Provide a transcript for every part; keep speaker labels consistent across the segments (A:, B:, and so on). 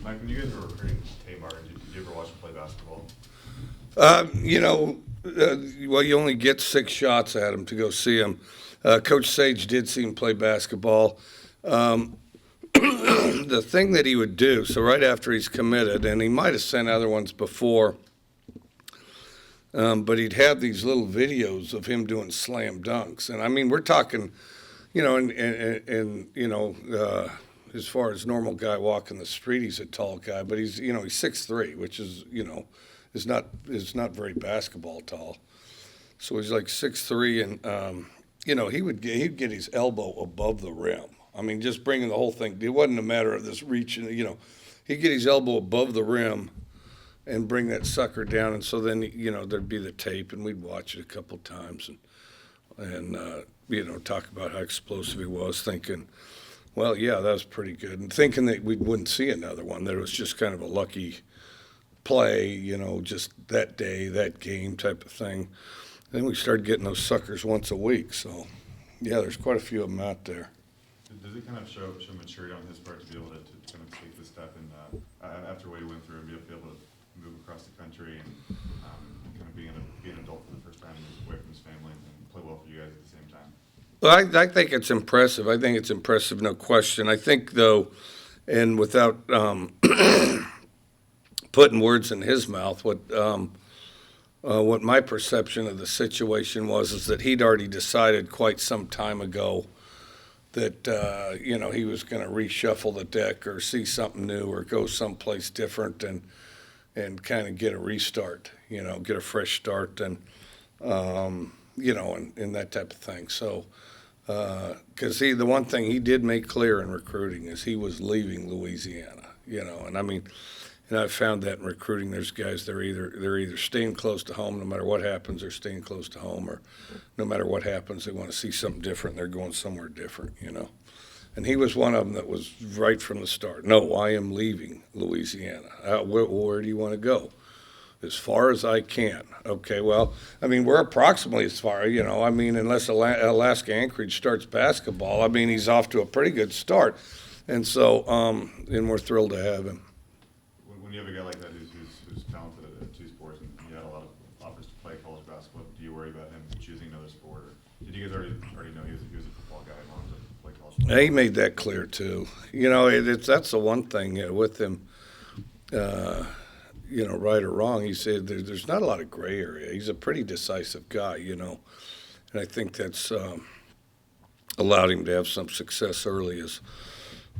A: Mike, when you guys were recruiting Tay Martin, did you ever watch him play basketball?
B: Well, you only get 6 shots at him to go see him. Coach Sage did see him play basketball. Um, the thing that he would do, so right after he's committed, and he might have sent other ones before, but he'd have these little videos of him doing slam dunks. And I mean, we're talking, as far as normal guy walking the street, he's a tall guy, but he's 6'3", which is not very basketball tall. So he's like 6'3", and he'd get his elbow above the rim. I mean, just bringing the whole thing. It wasn't a matter of this reaching. He'd get his elbow above the rim and bring that sucker down, and so then there'd be the tape, and we'd watch it a couple times and talk about how explosive he was, thinking, well, yeah, that was pretty good, and thinking that we wouldn't see another one, that it was just kind of a lucky play, just that day, that game type of thing. Then we started getting those suckers once a week, so yeah, there's quite a few of them out there.
A: Does it kind of show maturity on his part to be able to kind of take this step and after what he went through and be able to move across the country and kind of be an adult for the first time away from his family and play well for you guys at the same time?
B: Well, I think it's impressive. I think it's impressive, no question. I think, though, and without putting words in his mouth, what my perception of the situation was is that he'd already decided quite some time ago that he was going to reshuffle the deck or see something new or go someplace different and kind of get a restart, get a fresh start and and that type of thing. So, because the one thing he did make clear in recruiting is he was leaving Louisiana, and I mean, and I've found that in recruiting, there's guys they're either staying close to home, no matter what happens, they're staying close to home, or no matter what happens, they want to see something different. They're going somewhere different, And he was one of them that was right from the start. No, I am leaving Louisiana. Where do you want to go? As far as I can. Okay, well, I mean, we're approximately as far, I mean, unless Alaska Anchorage starts basketball, I mean, he's off to a pretty good start. And so, and we're thrilled to have him.
A: When you have a guy like that who's talented at two sports and you had a lot of offers to play college basketball, do you worry about him choosing another sport? Or did you guys already know he was a football guy and wanted to play college football?
B: He made that clear too. That's the one thing with him. Right or wrong, he said there's not a lot of gray area. He's a pretty decisive guy, and I think that's allowed him to have some success early.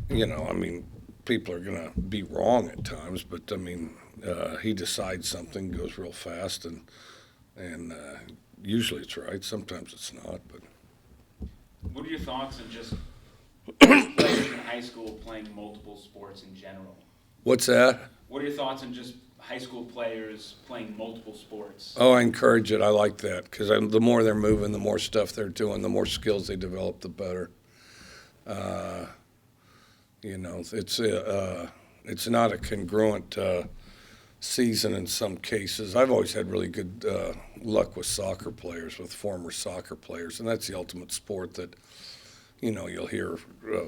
B: I mean, people are going to be wrong at times, but I mean, he decides something, goes real fast, and usually it's right. Sometimes it's not. But
C: what are your thoughts on just players in high school playing multiple sports in general?
B: What's that?
C: What are your thoughts on just high school players playing multiple sports?
B: Oh, I encourage it. I like that because the more they're moving, the more stuff they're doing, the more skills they develop, the better. It's not a congruent season in some cases. I've always had really good luck with soccer players, with former soccer players, and that's the ultimate sport that you'll hear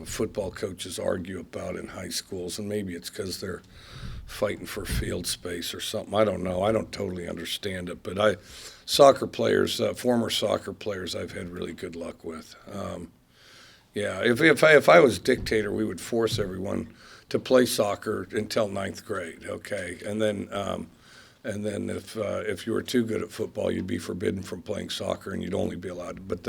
B: football coaches argue about in high schools, and maybe it's because they're fighting for field space or something. I don't know. I don't totally understand it, but soccer players, former soccer players, I've had really good luck with. Yeah, if I was dictator, we would force everyone to play soccer until 9th grade, okay, and then if you were too good at football, you'd be forbidden from playing soccer, and you'd only be allowed. But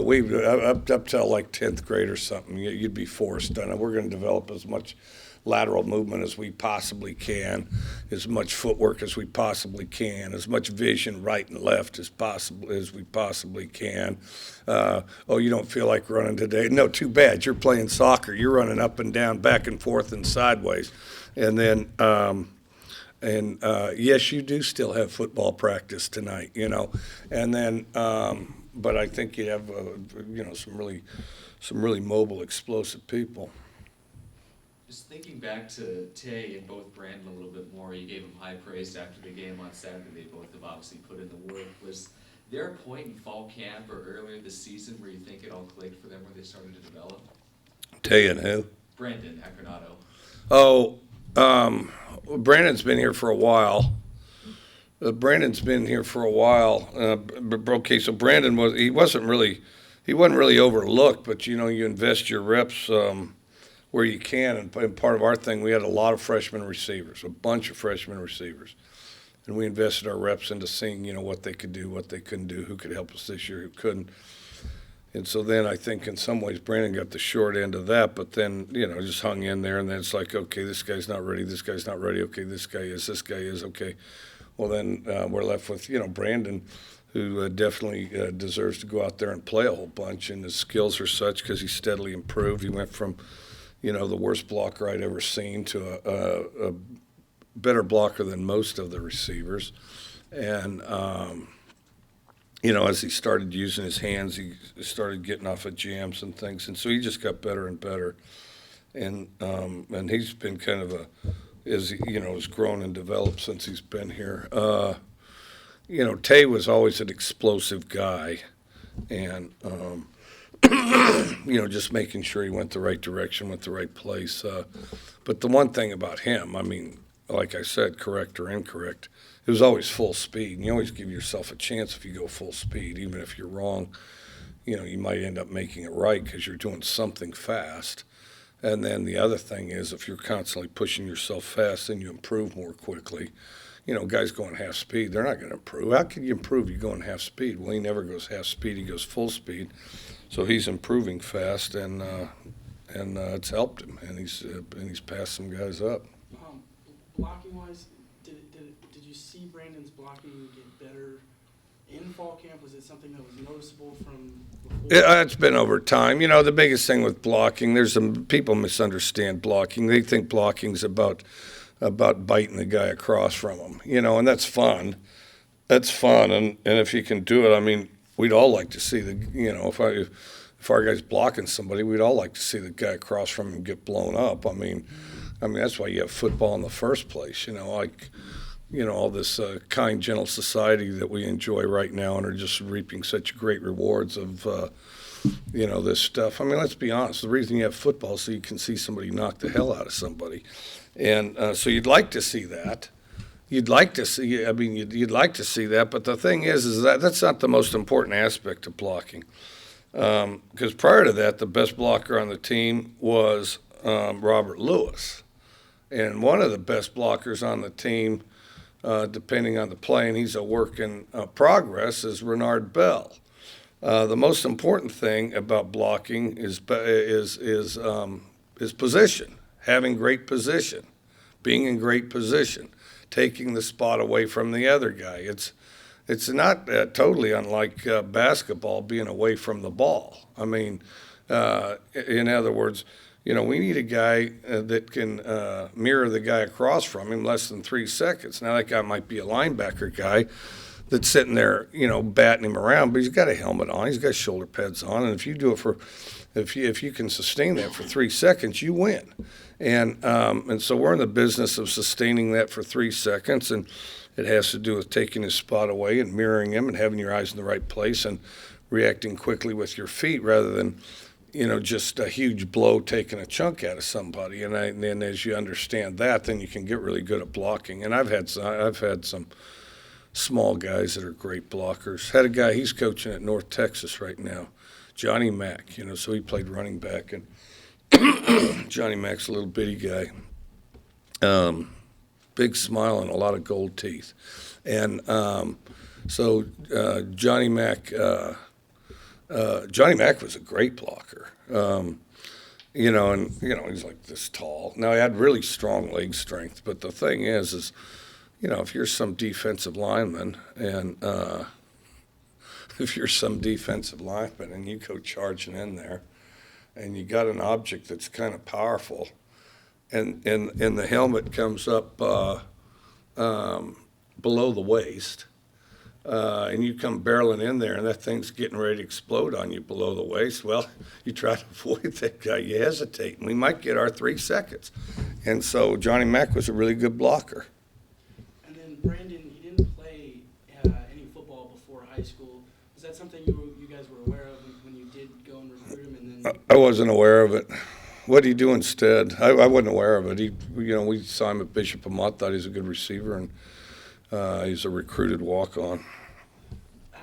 B: we up till like 10th grade or something, you'd be forced. And we're going to develop as much lateral movement as we possibly can, as much footwork as we possibly can, as much vision right and left as we possibly can. Oh, you don't feel like running today? No, too bad. You're playing soccer. You're running up and down, back and forth, and sideways, and then. Yes, you do still have football practice tonight, and then, but I think you have, some really mobile, explosive people.
D: Just thinking back to Tay and both Brandon a little bit more, you gave them high praise after the game on Saturday. They both have obviously put in the work. Was there a point in fall camp or earlier this season where you think it all clicked for them, where they started to develop?
B: Tay and who?
D: Brandon Acronato.
B: Oh, Brandon's been here for a while. Brandon's been here for a while. Okay, so Brandon wasn't really overlooked, but you invest your reps where you can. And part of our thing, we had a lot of freshman receivers, a bunch of freshman receivers, and we invested our reps into seeing what they could do, what they couldn't do, who could help us this year, who couldn't. And so then I think in some ways Brandon got the short end of that, but then, just hung in there, and then it's like, okay, this guy's not ready, okay, this guy is, okay. Well, then we're left with, Brandon, who definitely deserves to go out there and play a whole bunch, and his skills are such because he's steadily improved. He went from, the worst blocker I'd ever seen to a better blocker than most of the receivers. And, as he started using his hands, he started getting off of jams and things, and so he just got better and better. And he's been kind of has grown and developed since he's been here. Tay was always an explosive guy, and just making sure he went the right direction, went the right place. But the one thing about him, like I said, correct or incorrect, it was always full speed. And you always give yourself a chance if you go full speed, even if you're wrong. You might end up making it right because you're doing something fast. And then the other thing is, if you're constantly pushing yourself fast, then you improve more quickly. Guys going half speed, they're not going to improve. How can you improve? You going half speed? Well, he never goes half speed. He goes full speed. So he's improving fast, and it's helped him. And he's passed some guys up.
E: Blocking wise, did you see Brandon's blocking get better in fall camp? Was it something that was noticeable from before?
B: It's been over time. The biggest thing with blocking, there's some people misunderstand blocking. They think blocking's about biting the guy across from them, and that's fun. That's fun, and if you can do it, we'd all like to see if our guy's blocking somebody, we'd all like to see the guy across from him get blown up. That's why you have football in the first place, all this kind, gentle society that we enjoy right now and are just reaping such great rewards of, this stuff. Let's be honest. The reason you have football is so you can see somebody knock the hell out of somebody. And so you'd like to see that. You'd like to see that. But the thing is that that's not the most important aspect of blocking. Because prior to that, the best blocker on the team was Robert Lewis. And one of the best blockers on the team, depending on the play, and he's a work in progress, is Renard Bell. The most important thing about blocking is position, having great position, being in great position, taking the spot away from the other guy. It's not totally unlike basketball being away from the ball. In other words, we need a guy that can mirror the guy across from him less than 3 seconds. Now, that guy might be a linebacker guy that's sitting there, batting him around, but he's got a helmet on, he's got shoulder pads on, and if you do it if you can sustain that for 3 seconds, you win. And so we're in the business of sustaining that for 3 seconds, and it has to do with taking his spot away and mirroring him and having your eyes in the right place and reacting quickly with your feet rather than just a huge blow taking a chunk out of somebody. And then as you understand that, then you can get really good at blocking. And I've had some small guys that are great blockers. Had a guy, he's coaching at North Texas right now, Johnny Mack, so he played running back. And Johnny Mack's a little bitty guy. Big smile and a lot of gold teeth. And so Johnny Mack was a great blocker. He's like this tall. Now, he had really strong leg strength, but the thing is, if you're some defensive lineman and you go charging in there and you got an object that's kind of powerful and the helmet comes up below the waist, and you come barreling in there and that thing's getting ready to explode on you below the waist, well, you try to avoid that guy. You hesitate, and we might get our 3 seconds. And so Johnny Mack was a really good blocker.
E: And then Brandon, he didn't play any football before high school. Was that something you guys were aware of when you did go and recruit him? And then
B: I wasn't aware of it. What'd he do instead? I wasn't aware of it. We saw him at Bishop Amat, thought he was a good receiver, and he's a recruited walk-on.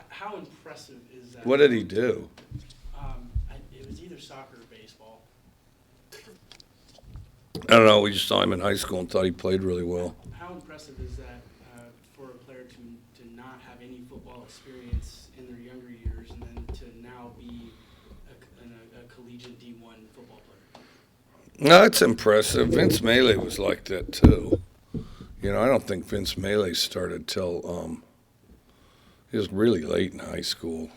E: How impressive is that?
B: What did he do?
E: It was either soccer or baseball.
B: I don't know. We just saw him in high school and thought he played really well.
E: How impressive is that for a player to not have any football experience in their younger years and then to now be a collegiate D1 football player?
B: No, it's impressive. Vince Melee was like that too. I don't think Vince Melee started till he was really late in high school.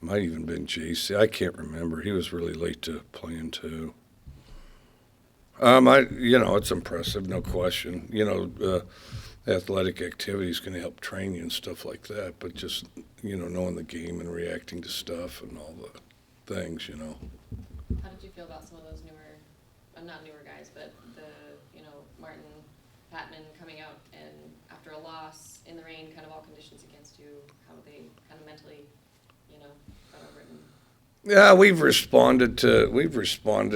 B: Might even been JC. I can't remember. He was really late to playing too. It's impressive, no question. Athletic activity is going to help train you and stuff like that. But just knowing the game and reacting to stuff and all the things.
F: How did you feel about some of those newer, not newer guys, but Martin, Patman coming out and after a loss in the rain, kind of all conditions against you, how they kind of mentally, got over it?
B: Yeah, we've responded.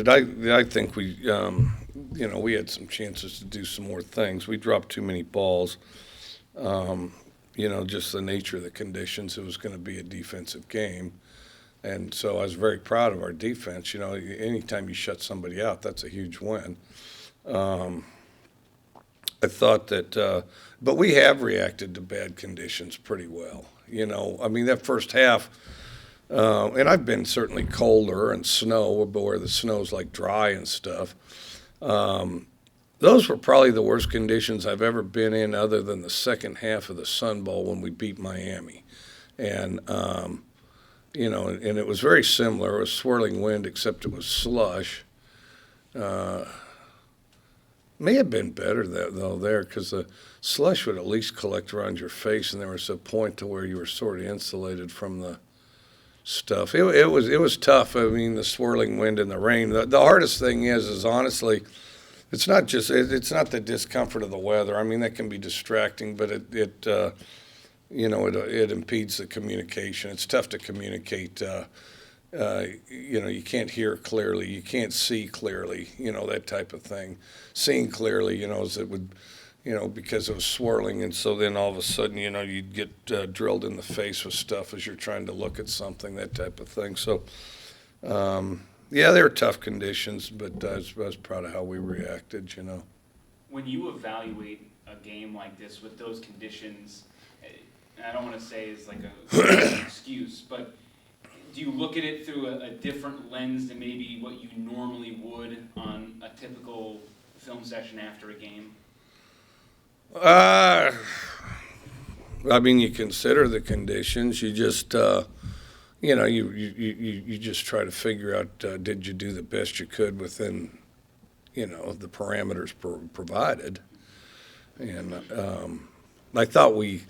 B: I think we had some chances to do some more things. We dropped too many balls. Just the nature of the conditions. It was going to be a defensive game. And so I was very proud of our defense. Anytime you shut somebody out, that's a huge win. I thought that, but we have reacted to bad conditions pretty well. That first half, and I've been certainly colder and snow, where the snow's like dry and stuff. Those were probably the worst conditions I've ever been in, other than the second half of the Sun Bowl when we beat Miami. And, and it was very similar. It was swirling wind, except it was slush. May have been better there, because the slush would at least collect around your face, and there was a point to where you were sort of insulated from the stuff. It was tough. The swirling wind and the rain. The hardest thing is honestly, it's not the discomfort of the weather. That can be distracting, but it impedes the communication. It's tough to communicate. You can't hear clearly, you can't see clearly, that type of thing. Seeing clearly, as it would, because it was swirling, and so then all of a sudden, you'd get drilled in the face with stuff as you're trying to look at something, that type of thing. So, they were tough conditions, but I was proud of how we reacted,
C: When you evaluate a game like this with those conditions, I don't want to say it's like an excuse, but do you look at it through a different lens than maybe what you normally would on a typical film session after a game?
B: You consider the conditions. You just, you just try to figure out, did you do the best you could within, the parameters provided. And I thought we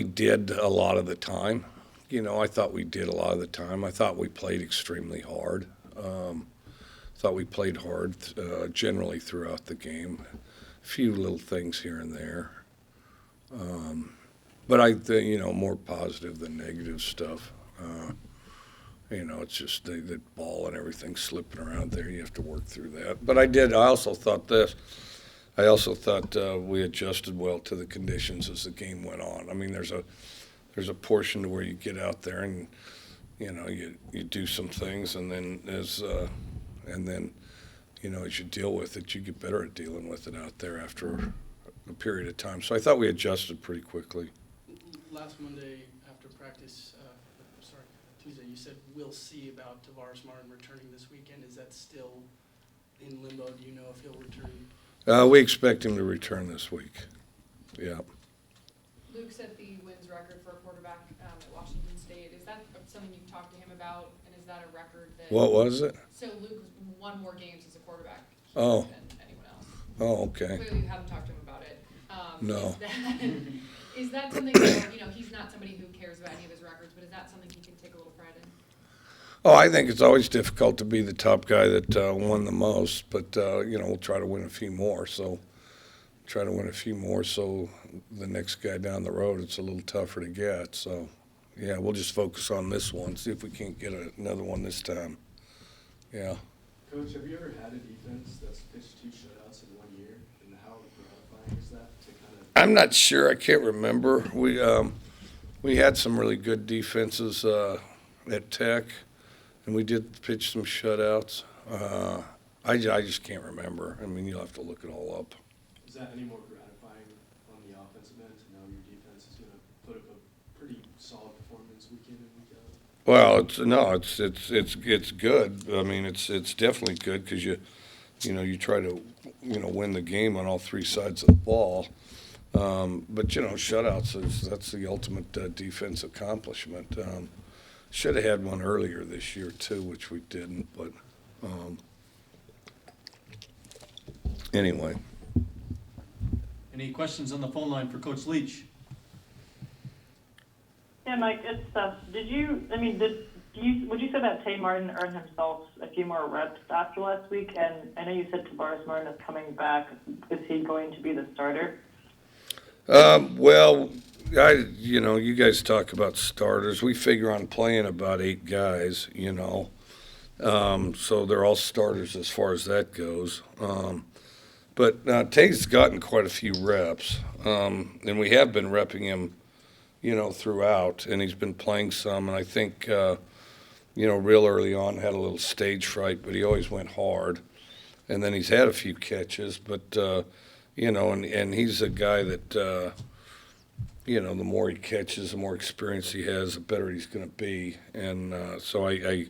B: did a lot of the time. I thought we did a lot of the time. I thought we played extremely hard. Thought we played hard generally throughout the game. A few little things here and there. But I think, more positive than negative stuff. It's just the ball and everything slipping around there. You have to work through that. But I also thought this. I also thought we adjusted well to the conditions as the game went on. There's a portion to where you get out there and you do some things, and then as you deal with it, you get better at dealing with it out there after a period of time. So I thought we adjusted pretty quickly.
E: Last Monday after practice, Tuesday, you said we'll see about Tavares Martin returning this weekend. Is that still in limbo? Do you know if he'll return?
B: We expect him to return this week. Yeah.
G: Luke set the wins record for a quarterback at Washington State. Is that something you've talked to him about, and is that a record that...
B: What was it?
G: So Luke won more games as a quarterback
B: Oh.
G: than anyone else.
B: Oh, okay.
G: Clearly you haven't talked to him about it.
B: No.
G: Is that something that, he's not somebody who cares about any of his records, but is that something he can take a little pride in?
B: Oh, I think it's always difficult to be the top guy that won the most, but, we'll try to win a few more. So the next guy down the road, it's a little tougher to get. So, yeah, we'll just focus on this one, see if we can't get another one this time. Yeah.
H: Coach, have you ever had a defense that's pitched 2 shutouts in 1 year? And how gratifying is that to kind of?
B: I'm not sure. I can't remember. We had some really good defenses at Tech, and we did pitch some shutouts. I just can't remember. I mean, you'll have to look it all up.
H: Is that any more gratifying on the offensive end to know your defense is going to put up a pretty solid performance week in and week out?
B: Well, it's good. I mean, it's definitely good because you try to win the game on all 3 sides of the ball. But shutouts that's the ultimate defense accomplishment. Should have had one earlier this year too, which we didn't. But anyway.
I: Any questions on the phone line for Coach Leach?
J: Yeah, Mike, it's Steph. Would you say that Tay Martin earned himself a few more reps after last week? And I know you said Tavares Martin is coming back. Is he going to be the starter?
B: Well, you guys talk about starters. We figure on playing about 8 guys, so they're all starters as far as that goes. But Tay's gotten quite a few reps, and we have been repping him, throughout, and he's been playing some. And I think, real early on had a little stage fright, but he always went hard. And then he's had a few catches, but and he's a guy that, the more he catches, the more experience he has, the better he's going to be. And so I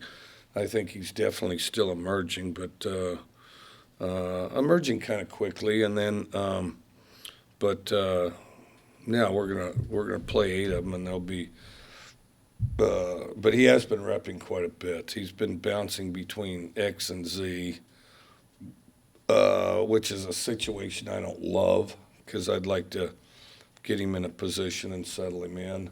B: think he's definitely still emerging, but emerging kind of quickly. And then, yeah, we're gonna play 8 of them, and they'll be. But he has been repping quite a bit. He's been bouncing between X and Z. Which is a situation I don't love because I'd like to get him in a position and settle him in.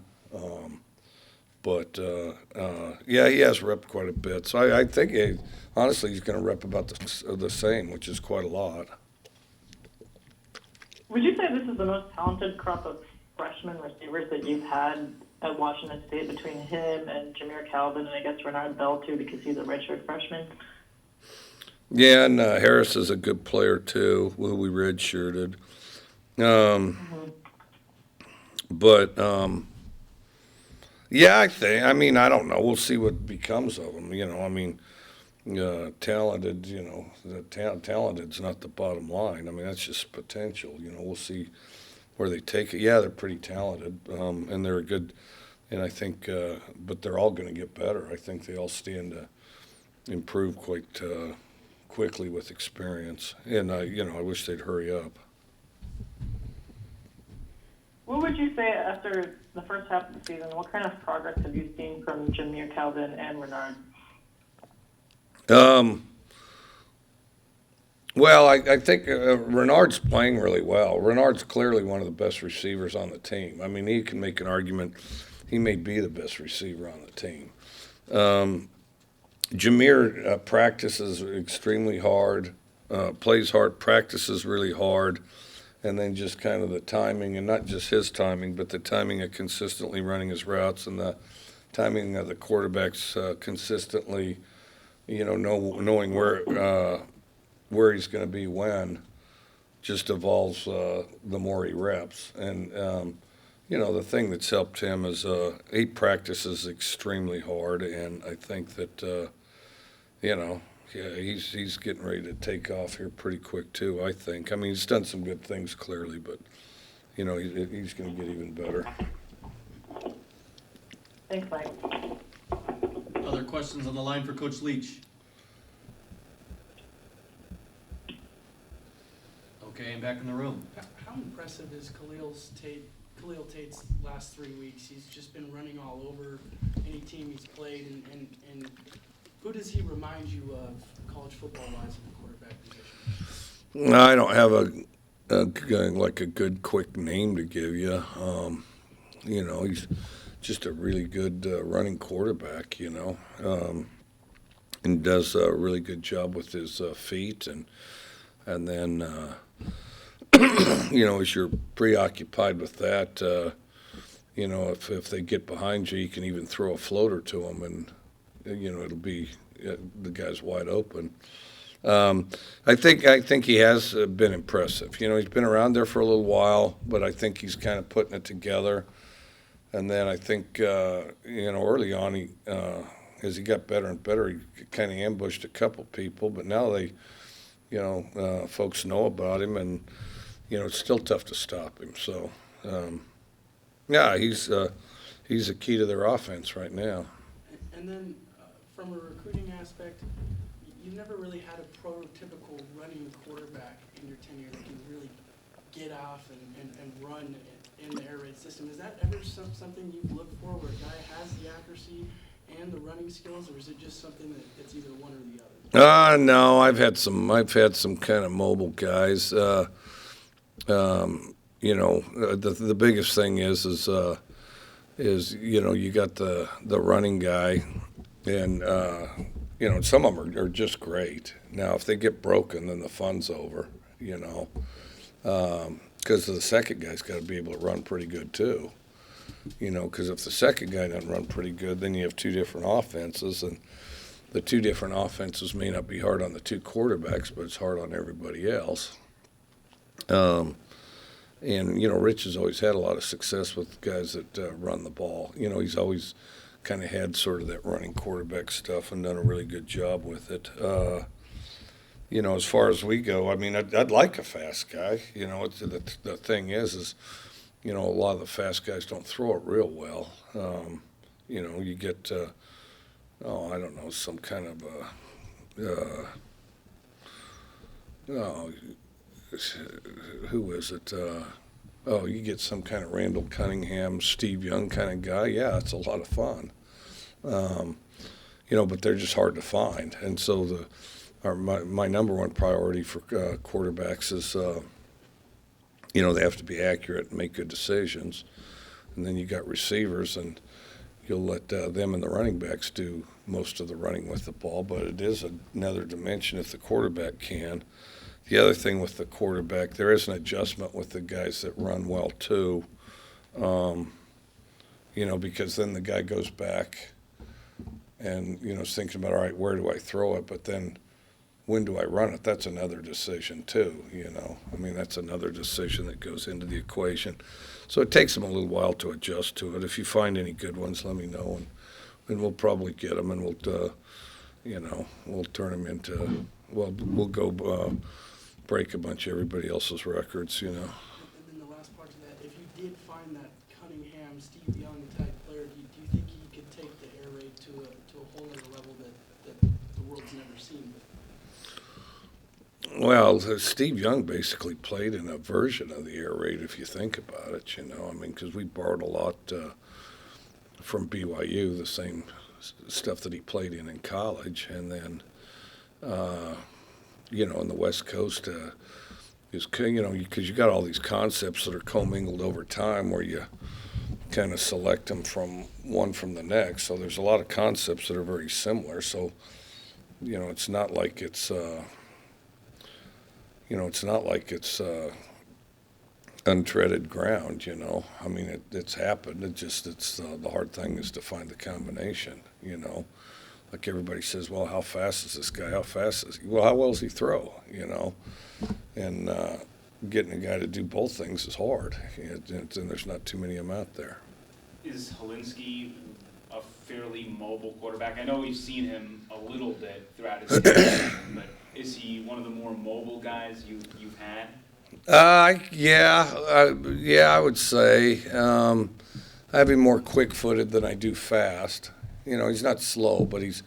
B: Yeah, he has repped quite a bit. So I think, honestly, he's going to rep about the same, which is quite a lot.
J: Would you say this is the most talented crop of freshman receivers that you've had at Washington State between him and Jameer Calvin and I guess Renard Bell, too, because he's a redshirt freshman?
B: Yeah, and Harris is a good player too, who we redshirted. Yeah, I don't know. We'll see what becomes of them. Talented. Talented's not the bottom line. I mean, that's just potential. We'll see where they take it. Yeah, they're pretty talented, and they're good. And I think, but they're all going to get better. I think they all stand to improve quite quickly with experience, and I wish they'd hurry up.
J: What would you say after the first half of the season? What kind of progress have you seen from Jameer Calvin and Renard?
B: Well, I think Renard's playing really well. Renard's clearly one of the best receivers on the team. I mean, he can make an argument he may be the best receiver on the team. Jameer practices extremely hard, plays hard, practices really hard, and then just kind of the timing, and not just his timing, but the timing of consistently running his routes and the timing of the quarterbacks consistently, knowing where he's going to be when, just evolves the more he reps. And, the thing that's helped him is he practices extremely hard, and I think that, he's getting ready to take off here pretty quick too, I think. I mean, he's done some good things clearly, but, he's going to get even better.
J: Thanks, Mike.
I: Other questions on the line for Coach Leach? Okay, and back in the room.
E: How impressive is Khalil Tate's last 3 weeks? He's just been running all over any team he's played, and who does he remind you of college football-wise in the quarterback position?
B: I don't have a good quick name to give you. He's just a really good running quarterback, and does a really good job with his feet, and then as you're preoccupied with that, if they get behind you, you can even throw a floater to them, and it'll be the guy's wide open. I think he has been impressive. You know, he's been around there for a little while, but I think he's kind of putting it together. And then I think, early on, as he got better and better, he kind of ambushed a couple people, but now folks know about him, and, it's still tough to stop him. So, he's a key to their offense right now.
E: And then, from a recruiting aspect, you've never really had a prototypical running quarterback in your tenure that can really get off and run in the air raid system. Is that ever something you've looked for, where a guy has the accuracy and the running skills, or is it just something that's either one or the other?
B: No, I've had some kind of mobile guys. The biggest thing is you got the running guy, and some of them are just great. Now, if they get broken, then the fun's over. Because the second guy's got to be able to run pretty good too. Because if the second guy doesn't run pretty good, then you have two different offenses, and the two different offenses may not be hard on the two quarterbacks, but it's hard on everybody else. Rich has always had a lot of success with guys that run the ball. He's always kind of had sort of that running quarterback stuff and done a really good job with it. As far as we go, I mean, I'd like a fast guy. The thing is, a lot of the fast guys don't throw it real well. You get, I don't know, some kind of who is it? You get some kind of Randall Cunningham, Steve Young kind of guy. Yeah, it's a lot of fun. But they're just hard to find. And so my number one priority for quarterbacks is, they have to be accurate and make good decisions. And then you got receivers, and you'll let them and the running backs do most of the running with the ball. But it is another dimension if the quarterback can. The other thing with the quarterback, there is an adjustment with the guys that run well too, because then the guy goes back and, is thinking about, all right, where do I throw it? But then when do I run it? That's another decision too, that's another decision that goes into the equation. So it takes them a little while to adjust to it. If you find any good ones, let me know, and we'll probably get them, and we'll turn them into, we'll go break a bunch of everybody else's records,
E: And then the last part of that, if you did find that Cunningham, Steve Young type player, do you think he could take the air raid to a whole other level that the world's never seen?
B: Well, Steve Young basically played in a version of the air raid, if you think about it, because we borrowed a lot from BYU, the same stuff that he played in college, and then in the West Coast, is, because you got all these concepts that are commingled over time where you kind of select them from the next. So there's a lot of concepts that are very similar. So, it's not like it's, untreaded ground, I mean, it's happened. It's the hard thing is to find the combination, Like everybody says, well, how fast is this guy? How fast is he? Well, how well does he throw? And getting a guy to do both things is hard, and there's not too many of them out there.
C: Is Helinski a fairly mobile quarterback? I know we've seen him a little bit throughout his career, but is he one of the more mobile guys you've had?
B: Yeah, I would say I have him more quick-footed than I do fast. He's not slow, but he's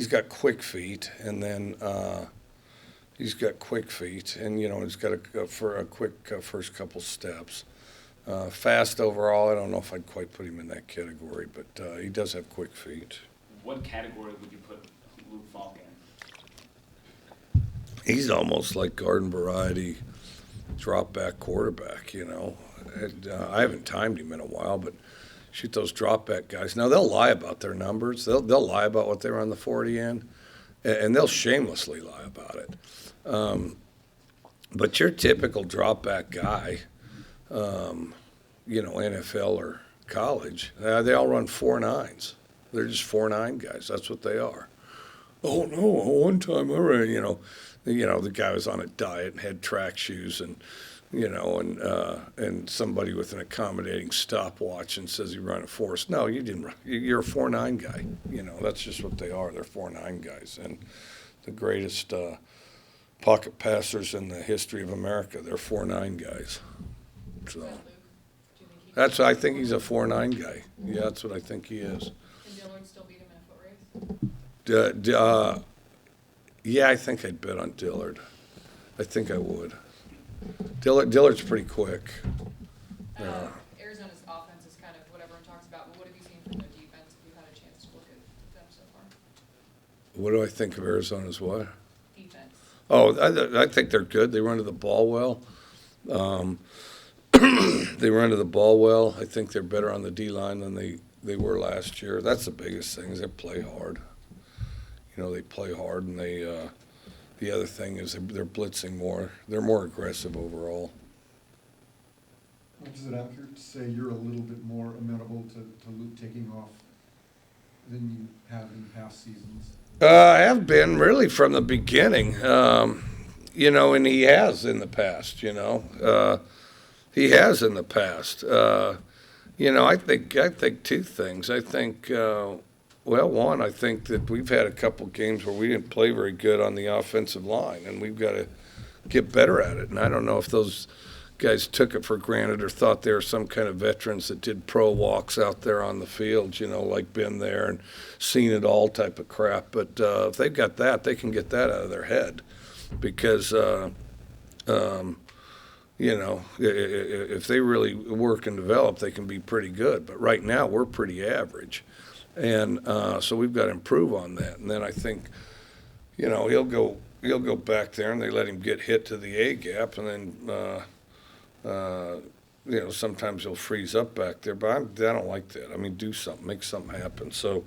B: got quick feet, and then he's got quick feet, and he's got a quick first couple steps. Fast overall, I don't know if I'd quite put him in that category, but he does have quick feet.
C: What category would you put Luke Falk in?
B: He's almost like garden variety drop back quarterback, I haven't timed him in a while, but shoot, those drop back guys. Now they'll lie about their numbers. They'll lie about what they were on the 40 in, and they'll shamelessly lie about it. But your typical drop back guy, NFL or college, they all run 4.9s. They're just 4.9 guys. That's what they are. Oh no! One time, all right, the guy was on a diet and had track shoes, and and somebody with an accommodating stopwatch and says he ran a force. No, you didn't. You're a 4.9 guy. That's just what they are. They're 4.9 guys, and the greatest pocket passers in the history of America. They're 4.9 guys. So
G: Luke? Do you think he
B: I think he's a 4.9 guy. Yeah, that's what I think he is.
G: Can Dillard still beat him in a foot race?
B: Yeah, I think I'd bet on Dillard. I think I would. Dillard's pretty quick. Yeah.
G: Arizona's offense is kind of what everyone talks about, but what have you seen from their defense if you've had a chance to look at them so far?
B: What do I think of Arizona's what?
G: Defense.
B: Oh, I think they're good. They run to the ball well. They run to the ball well. I think they're better on the D-line than they were last year. That's the biggest thing is they play hard. They play hard, and the other thing is they're blitzing more. They're more aggressive overall.
K: Is it accurate to say you're a little bit more amenable to Luke taking off than you have in past seasons?
B: I have been really from the beginning, and he has in the past. He has in the past. I think two things. I think. One, I think that we've had a couple games where we didn't play very good on the offensive line, and we've got to get better at it. And I don't know if those guys took it for granted or thought they were some kind of veterans that did pro walks out there on the field, like been there and seen it all type of crap. But if they've got that, they can get that out of their head because, if they really work and develop, they can be pretty good. But right now, we're pretty average. And so we've got to improve on that. And then I think, he'll go back there and they let him get hit to the A gap, and then sometimes he'll freeze up back there. But I don't like that. I mean, do something, make something happen. So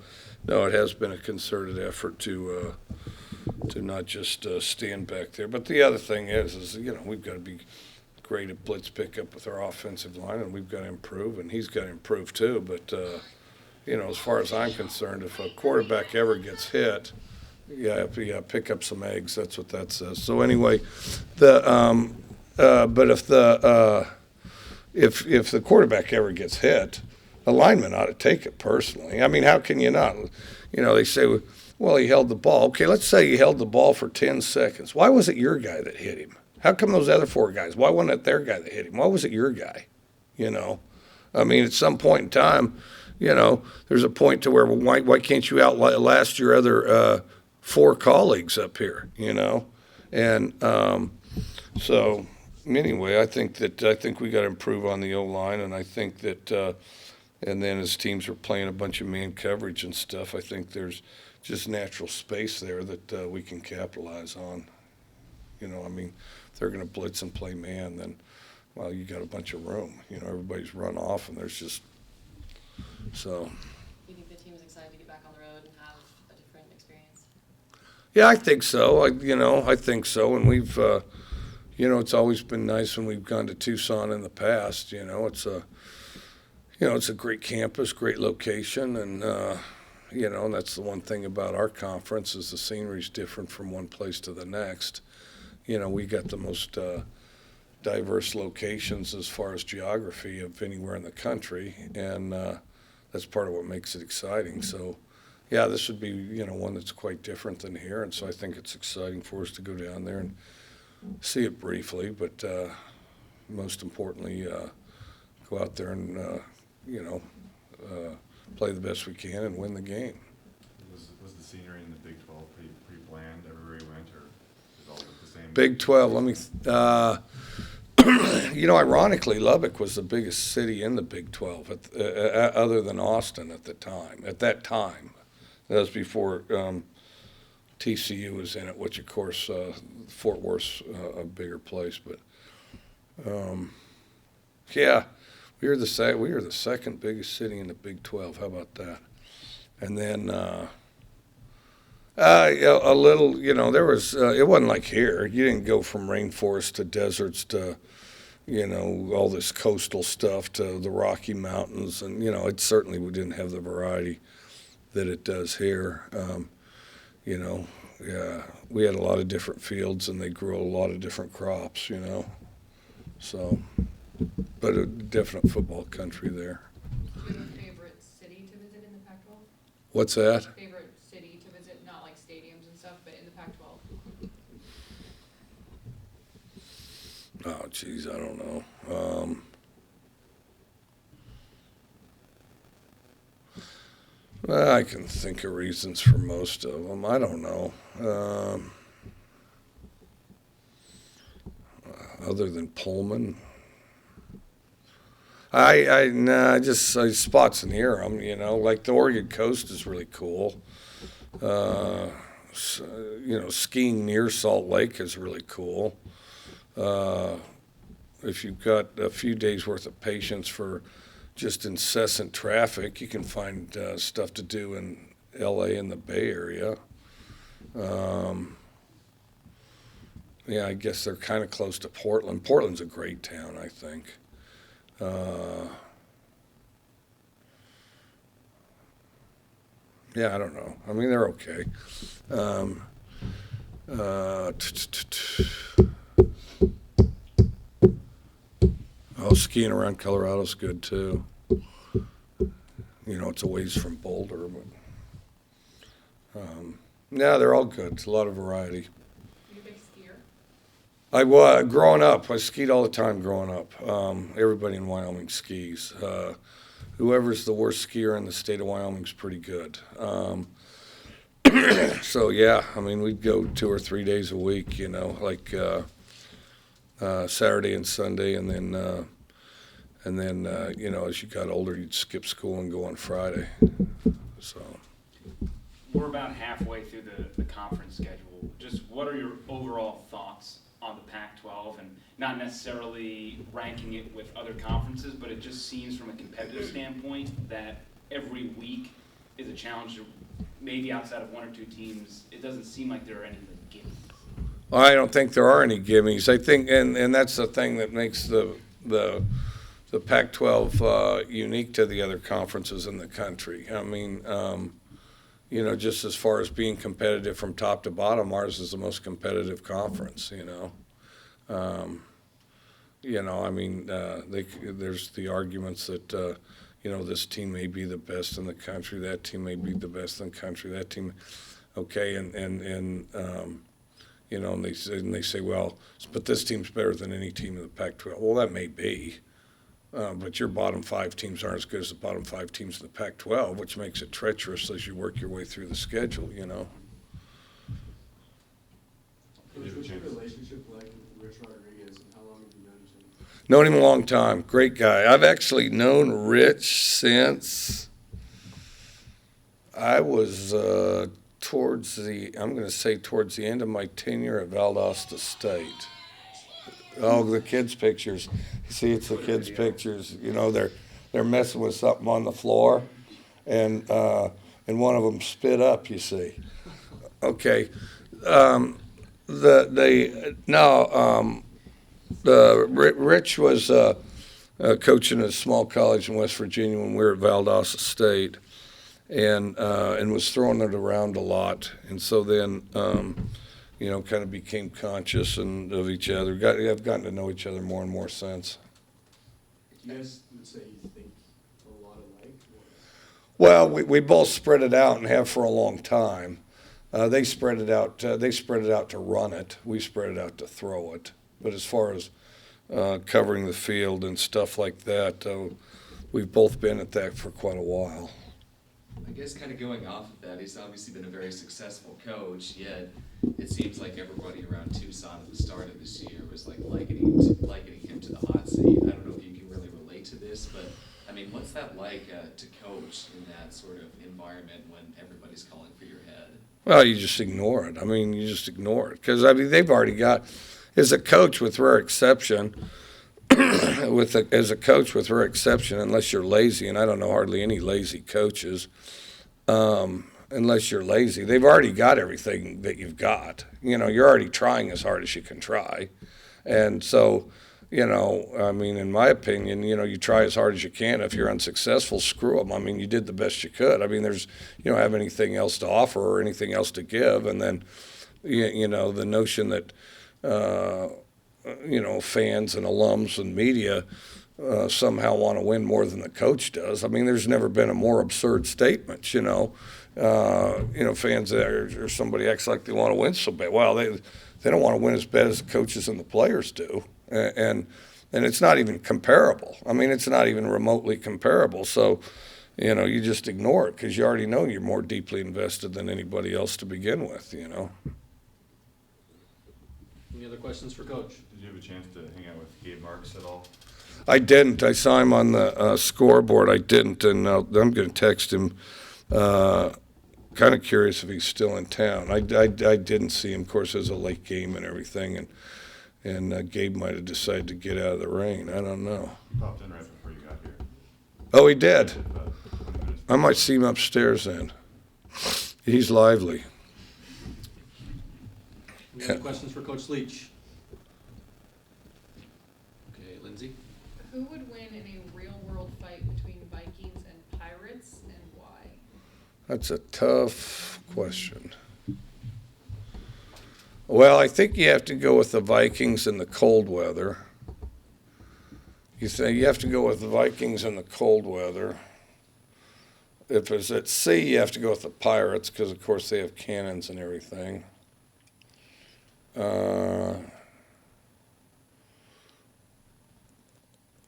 B: no, it has been a concerted effort to not just stand back there. But the other thing is we've got to be great at blitz pickup with our offensive line, and we've got to improve, and he's got to improve too. But as far as I'm concerned, if a quarterback ever gets hit, pick up some eggs. That's what that says. So anyway, but if the quarterback ever gets hit, the lineman ought to take it personally. I mean, how can you not? They say, well, he held the ball. Okay, let's say he held the ball for 10 seconds. Why was it your guy that hit him? How come those other 4 guys? Why wasn't it their guy that hit him? Why was it your guy? I mean, at some point in time, there's a point to where why can't you outlast your other 4 colleagues up here? And so anyway, I think we got to improve on the O-line, and I think that and then as teams are playing a bunch of man coverage and stuff, I think there's just natural space there that we can capitalize on. I mean, if they're going to blitz and play man, then you got a bunch of room. Everybody's run off, and there's just. So.
F: You think the team's excited to get back on the road and have a different experience?
B: Yeah, I think so. I think so. And we've, it's always been nice when we've gone to Tucson in the past. It's a great campus, great location, and and that's the one thing about our conference is the scenery's different from one place to the next. We got the most diverse locations as far as geography of anywhere in the country, and that's part of what makes it exciting. So, yeah, this would be, one that's quite different than here, and so I think it's exciting for us to go down there and see it briefly, but most importantly, go out there and, play the best we can and win the game.
A: Was the scenery in the Big 12 pretty bland everywhere you went, or is all look the same?
B: Big 12, ironically, Lubbock was the biggest city in the Big 12, other than Austin at that time. That was before TCU was in it, which, of course, Fort Worth's a bigger place. But, yeah, we were the second biggest city in the Big 12. How about that? And then a little, there was, it wasn't like here. You didn't go from rainforest to deserts to, all this coastal stuff to the Rocky Mountains. And, it certainly we didn't have the variety that it does here. you know, yeah, we had a lot of different fields and they grew a lot of different crops, you know. So, but a definite football country there.
G: Do you have a favorite city to visit in the Pac-12?
B: What's that?
G: Favorite city to visit, not like stadiums and stuff, but in the Pac-12?
B: Oh, geez, I don't know. Well, I can think of reasons for most of them. I don't know. Other than Pullman, I spots near them. You know, like the Oregon coast is really cool. You know, skiing near Salt Lake is really cool. If you've got a few days worth of patience for just incessant traffic, you can find stuff to do in LA and the Bay Area. Yeah, I guess they're kind of close to Portland. Portland's a great town, I think. Yeah, I don't know. I mean, they're okay. Oh, skiing around Colorado's good too. You know, it's a ways from Boulder, but yeah, they're all good. It's a lot of variety.
G: Are you a big skier?
B: I was growing up. I skied all the time growing up. Everybody in Wyoming skis. Whoever's the worst skier in the state of Wyoming's pretty good. So yeah, I mean, we'd go 2 or 3 days a week. You know, like Saturday and Sunday, and then you know, as you got older, you'd skip school and go on Friday. So.
C: We're about halfway through the conference schedule. Just what are your overall thoughts on the Pac-12, and not necessarily ranking it with other conferences, but it just seems from a competitive standpoint that every week is a challenge. Maybe outside of 1 or 2 teams, it doesn't seem like there are any gimmies.
B: I don't think there are any gimmies. I think, and that's the thing that makes the Pac-12 unique to the other conferences in the country. I mean, you know, just as far as being competitive from top to bottom, ours is the most competitive conference. You know, I mean, there's the arguments that you know, this team may be the best in the country, that team may be the best in the country, that team, okay, and you know, and they say, well, but this team's better than any team in the Pac-12. Well, that may be. But your bottom 5 teams aren't as good as the bottom 5 teams in the Pac-12, which makes it treacherous as you work your way through the schedule, you know.
H: Coach, what's your relationship like with Rich Rodriguez, and how long have you known him?
B: Known him a long time. Great guy. I've actually known Rich since I was towards the end of my tenure at Valdosta State. Oh, the kids' pictures. See, it's the kids' pictures. You know, they're messing with something on the floor, and one of them spit up. You see. Okay. Rich was coaching at a small college in West Virginia when we were at Valdosta State, and was throwing it around a lot, and so then. You know, kind of became conscious of each other. Have gotten to know each other more and more since.
H: You guys would say you think a lot alike?
B: Well, we both spread it out and have for a long time. They spread it out. They spread it out to run it. We spread it out to throw it. But as far as covering the field and stuff like that, we've both been at that for quite a while.
D: I guess kind of going off of that, he's obviously been a very successful coach, yet it seems like everybody around Tucson at the start of this year was like likening him to the hot seat. I don't know if you can really relate to this, but I mean, what's that like to coach in that sort of environment when everybody's calling for your head?
B: Well, you just ignore it. I mean, you just ignore it because I mean they've already got, as a coach with rare exception, unless you're lazy, and I don't know hardly any lazy coaches. Unless you're lazy, they've already got everything that you've got. You know, you're already trying as hard as you can try, and so you know, I mean, in my opinion, you know, you try as hard as you can. If you're unsuccessful, screw them. I mean, you did the best you could. I mean, you don't have anything else to offer or anything else to give. And then, you know, the notion that, you know, fans and alums and media somehow want to win more than the coach does. I mean, there's never been a more absurd statement, you know. Fans or somebody acts like they want to win so bad. Well, they don't want to win as bad as the coaches and the players do. And it's not even comparable. I mean, it's not even remotely comparable. So, you know, you just ignore it because you already know you're more deeply invested than anybody else to begin with, you know.
I: Any other questions for Coach?
A: Did you have a chance to hang out with Gabe Marks at all?
B: I didn't. I saw him on the scoreboard. I didn't, and I'm going to text him. Kind of curious if he's still in town. I didn't see him. Of course, it was a late game and everything, and Gabe might have decided to get out of the rain. I don't know.
A: He popped in right before you got here.
B: Oh, he did.
A: About 20 minutes.
B: I might see him upstairs then. He's lively.
I: Any other questions for Coach Leach? Okay, Lindsay?
G: Who would win in a real-world fight between Vikings and Pirates, and why?
B: That's a tough question. Well, I think you have to go with the Vikings in the cold weather. You say you have to go with the Vikings in the cold weather. If it's at sea, you have to go with the Pirates because, of course, they have cannons and everything.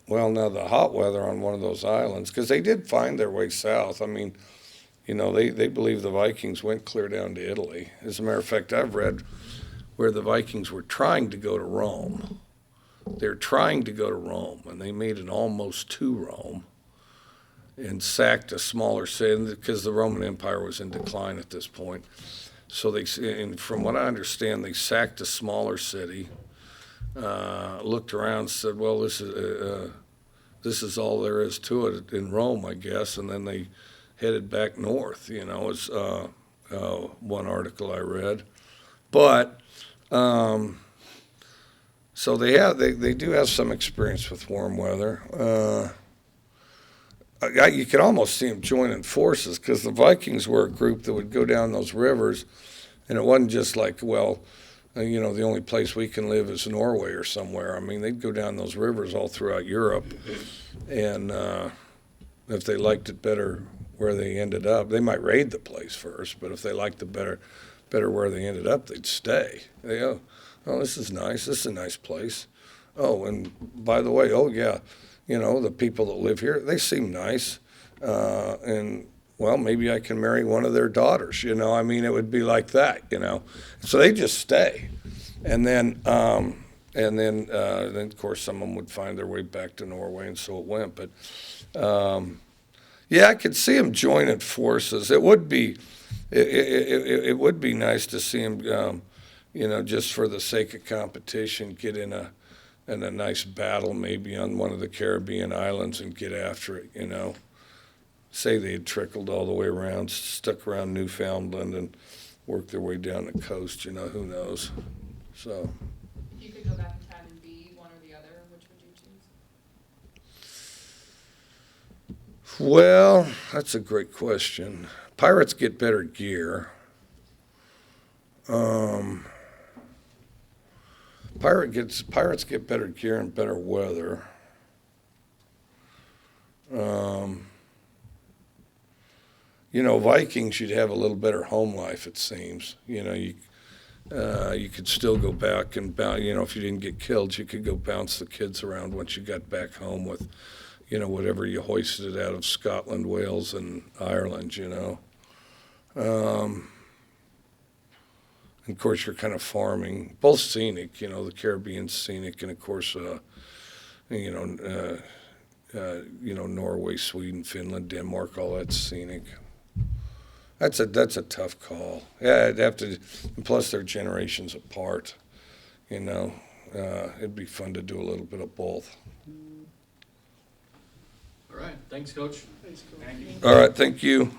B: Well, now the hot weather on one of those islands, because they did find their way south. I mean, you know, they believe the Vikings went clear down to Italy. As a matter of fact, I've read where the Vikings were trying to go to Rome. They're trying to go to Rome, and they made it almost to Rome and sacked a smaller city because the Roman Empire was in decline at this point. So and from what I understand, they sacked a smaller city, looked around and said, well, this is all there is to it in Rome, I guess, and then they headed back north, you know, is one article I read. But so they do have some experience with warm weather. You could almost see them joining forces because the Vikings were a group that would go down those rivers, and it wasn't just like, well, you know, the only place we can live is Norway or somewhere. I mean, they'd go down those rivers all throughout Europe, and if they liked it better where they ended up, they might raid the place first, but if they liked it better where they ended up, they'd stay. They go, oh, this is nice. This is a nice place. Oh, and by the way, oh, yeah, you know, the people that live here, they seem nice. And, well, maybe I can marry one of their daughters, you know. I mean, it would be like that, you know. So they just stay. And then, of course, some of them would find their way back to Norway, and so it went. But, yeah, I could see them joining forces. It would be nice to see them, you know, just for the sake of competition, get in a nice battle maybe on one of the Caribbean islands and get after it, you know. Say they had trickled all the way around, stuck around Newfoundland and worked their way down the coast, you know, who knows. So.
G: If you could go back in time and be one or the other, which would you choose?
B: Well, that's a great question. Pirates get better gear. Pirates get better gear and better weather. You know, Vikings, you'd have a little better home life, it seems. You know, you could still go back and bounce. You know, if you didn't get killed, you could go bounce the kids around once you got back home with, you know, whatever you hoisted out of Scotland, Wales, and Ireland. You know. And of course, you're kind of farming, both scenic, you know, the Caribbean's scenic, and of course, Norway, Sweden, Finland, Denmark, all that's scenic. That's a tough call. Yeah, I'd have to, and plus they're generations apart, you know. It'd be fun to do a little bit of both.
I: All right, thanks, Coach.
E: Thanks, Coach.
C: Thank you.
B: All right, thank you.